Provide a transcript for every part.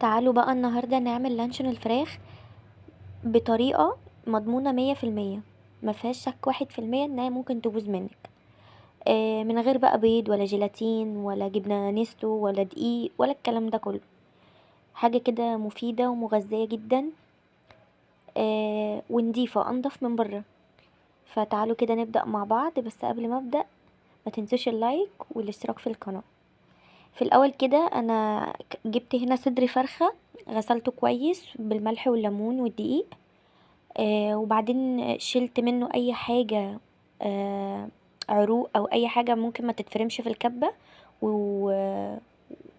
تعالوا بقى النهاردة نعمل لانشون الفراخ بطريقة مضمونة 100%. مفيهاش شك 1% انها ممكن تبوظ منك. من غير بقى بيض ولا جيلاتين ولا جبنة نستو ولا دقيق ولا الكلام ده كله. حاجة كده مفيدة ومغذية جدا، ونضيفة انضف من بره. فتعالوا كده نبدأ مع بعض، بس قبل ما ابدأ ما تنسوش اللايك والاشتراك في القناة. في الاول كده انا جبت هنا صدر فرخة، غسلته كويس بالملح والليمون والدقيق. وبعدين شلت منه اي حاجة، عروق او اي حاجة ممكن ما تتفرمش في الكبة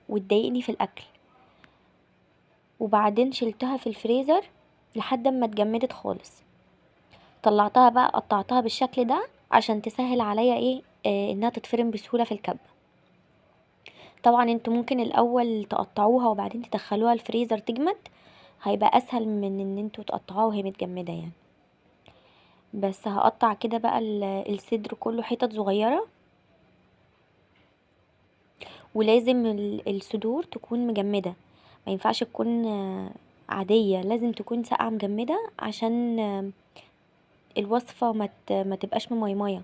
وتضايقني في الاكل. وبعدين شلتها في الفريزر لحد ما اتجمدت خالص. طلعتها بقى قطعتها بالشكل ده عشان تسهل عليا انها تتفرم بسهولة في الكبة. طبعا انتوا ممكن الاول تقطعوها وبعدين تدخلوها الفريزر تجمد، هيبقى اسهل من ان انتوا تقطعوها وهي متجمدة يعني. بس هقطع كده بقى الصدر كله حتت صغيرة. ولازم الصدور تكون مجمدة، ما ينفعش تكون عادية، لازم تكون ساقعة مجمدة عشان الوصفة ما تبقاش مميمية.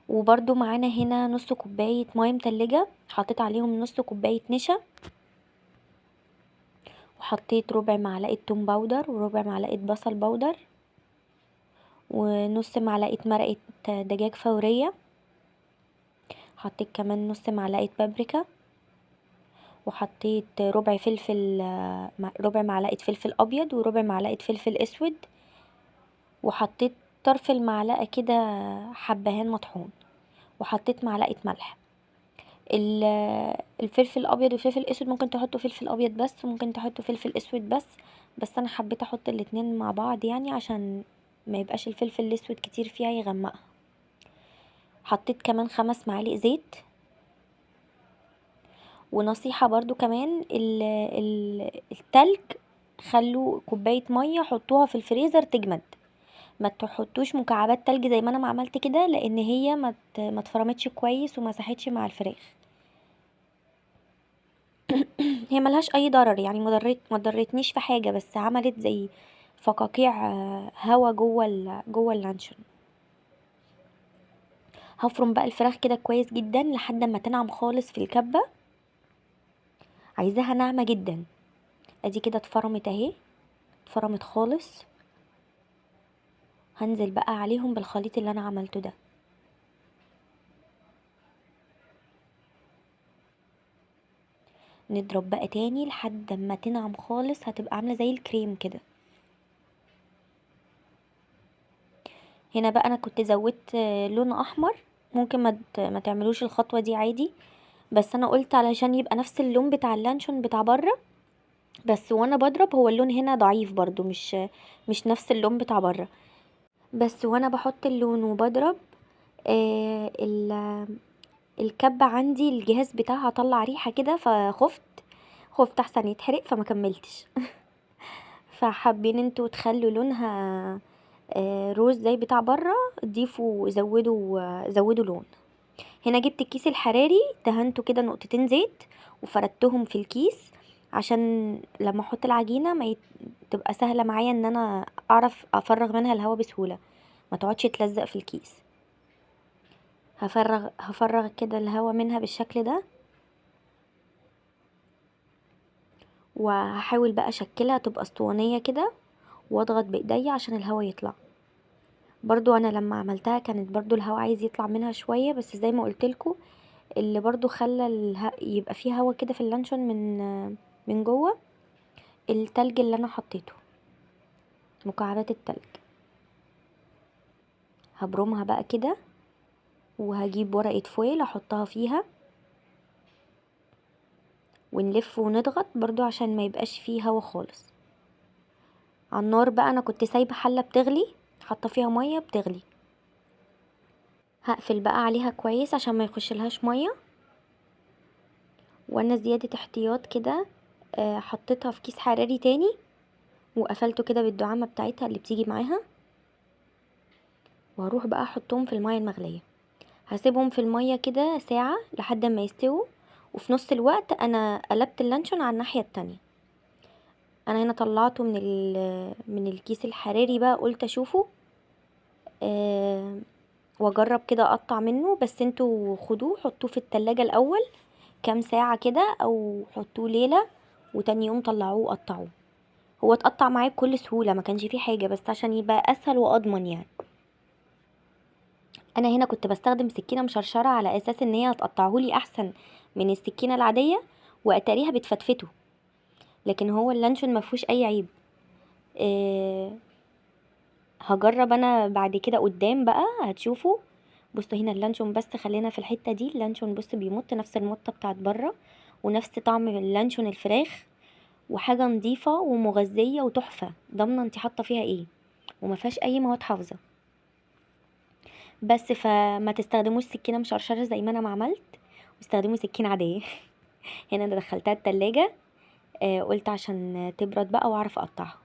وبرده معانا هنا نص كوباية مية متلجة، حطيت عليهم نص كوباية نشا، وحطيت ربع معلقة توم باودر وربع معلقة بصل باودر ونص معلقة مرقة دجاج فورية. حطيت كمان نص معلقة بابريكا، وحطيت ربع معلقة فلفل ابيض وربع معلقة فلفل اسود، وحطيت طرف المعلقة كده حبهان مطحون، وحطيت معلقة ملح. الفلفل الابيض والفلفل الاسود ممكن تحطوا فلفل ابيض بس وممكن تحطوا فلفل اسود بس انا حبيت احط الاتنين مع بعض يعني عشان ما يبقاش الفلفل الاسود كتير فيها يغمقها. حطيت كمان 5 معالق زيت. ونصيحة برضو كمان التلج، خلوا كوباية مية حطوها في الفريزر تجمد، ما تحطوش مكعبات تلج زي ما انا ما عملت كده، لان هي ما اتفرمتش كويس وما ساحتش مع الفراخ. هي ملهاش اي ضرر يعني، ما ضرتنيش في حاجة، بس عملت زي فقاقيع هوا جوه اللانشون. هفرم بقى الفراخ كده كويس جدا لحد ما تنعم خالص في الكبة، عايزاها ناعمة جدا. ادي كده اتفرمت اهي، اتفرمت خالص. هنزل بقى عليهم بالخليط اللي انا عملته ده. نضرب بقى تاني لحد ما تنعم خالص، هتبقى عاملة زي الكريم كده. هنا بقى انا كنت زودت لون احمر، ممكن ما تعملوش الخطوة دي عادي، بس انا قلت علشان يبقى نفس اللون بتاع اللانشون بتاع بره. بس وانا بضرب هو اللون هنا ضعيف برضو، مش نفس اللون بتاع بره. بس وانا بحط اللون وبضرب آه الكبة عندي الجهاز بتاعها طلع ريحة كده، خفت احسن يتحرق فما كملتش. فحابين انتوا تخلوا لونها روز زي بتاع بره، ضيفوا زودوا لون. هنا جبت الكيس الحراري، دهنته كده نقطتين زيت وفردتهم في الكيس عشان لما احط العجينه تبقى سهله معايا ان انا اعرف افرغ منها الهواء بسهوله، ما تقعدش تلزق في الكيس. هفرغ كده الهواء منها بالشكل ده، وهحاول بقى اشكلها تبقى اسطوانيه كده، واضغط بايديا عشان الهواء يطلع. برضو انا لما عملتها كانت برضو الهواء عايز يطلع منها شويه، بس زي ما قلتلكوا اللي برضو خلى يبقى فيه هوا كده في اللانشون من جوه التلج اللي انا حطيته، مكعبات التلج. هبرمها بقى كده، وهجيب ورقة فويل احطها فيها، ونلف ونضغط برضو عشان ما يبقاش فيه هوا خالص. على النار بقى انا كنت سايبه حله بتغلي، حاطه فيها ميه بتغلي. هقفل بقى عليها كويس عشان ما يخشلهاش ميه. وانا زياده احتياط كده حطيتها في كيس حراري تاني، وقفلته كده بالدعامه بتاعتها اللي بتيجي معاها. وهروح بقى احطهم في الميه المغليه، هسيبهم في الميه كده ساعه لحد ما يستووا. وفي نص الوقت انا قلبت اللانشون على الناحيه التانية، انا هنا طلعته من الكيس الحراري بقى، قلت اشوفه واجرب كده اقطع منه. بس انتوا خدوه حطوه في التلاجة الاول كام ساعة كده، او حطوه ليلة وتاني يوم طلعوه وقطعوه. هو اتقطع معايا بكل سهولة، ما كانش فيه حاجة، بس عشان يبقى اسهل واضمن يعني. انا هنا كنت بستخدم سكينة مشرشرة على اساس ان هي هتقطعهولي احسن من السكينة العادية، واتاريها بتفتفته. لكن هو اللانشون مفهوش اي عيب. أه هجرب انا بعد كده قدام بقى هتشوفوا. بصوا هنا اللانشون، بس خلينا في الحتة دي. اللانشون بص بيمط نفس المطة بتاعت بره، ونفس طعم اللانشون الفراخ، وحاجة نظيفة ومغذية وتحفة، ضامنة انتي حاطة فيها ايه، وما فيهاش اي مواد حافظة. بس فما تستخدموش سكينة مشرشرة زي ما انا ما عملت، واستخدموا سكينة عادية. هنا انا دخلتها التلاجة، قلت عشان تبرد بقى واعرف اقطعها.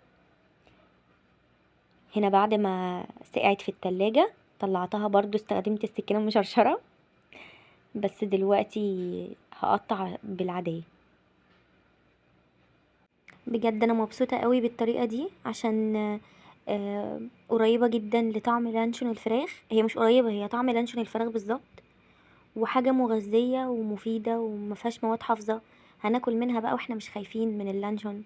هنا بعد ما سقعت في التلاجة طلعتها برضو، استخدمت السكينة المشرشرة، بس دلوقتي هقطع بالعادية. بجد انا مبسوطة قوي بالطريقة دي، عشان قريبة جدا لطعم لانشون الفراخ. هي مش قريبة، هي طعم لانشون الفراخ بالظبط، وحاجة مغذية ومفيدة ومفيهاش مواد حافظة. هناكل منها بقى واحنا مش خايفين من اللانشون.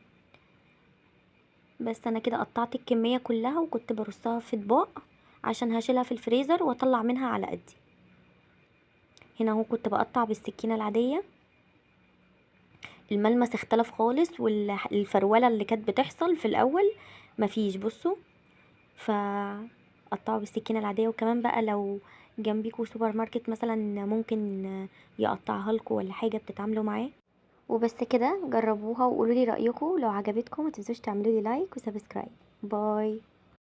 بس انا كده قطعت الكمية كلها، وكنت برصها في اطباق عشان هشيلها في الفريزر واطلع منها على قدي. هنا اهو كنت بقطع بالسكينة العادية، الملمس اختلف خالص، والفرولة اللي كانت بتحصل في الاول مفيش. بصوا، فقطعوا بالسكينة العادية. وكمان بقى لو جنبيكوا سوبر ماركت مثلا ممكن يقطعها لكم ولا حاجة بتتعاملوا معاه. وبس كده، جربوها وقولوا لي رأيكم. لو عجبتكم ما تنسوش تعملوا لي لايك وسبسكرايب. باي.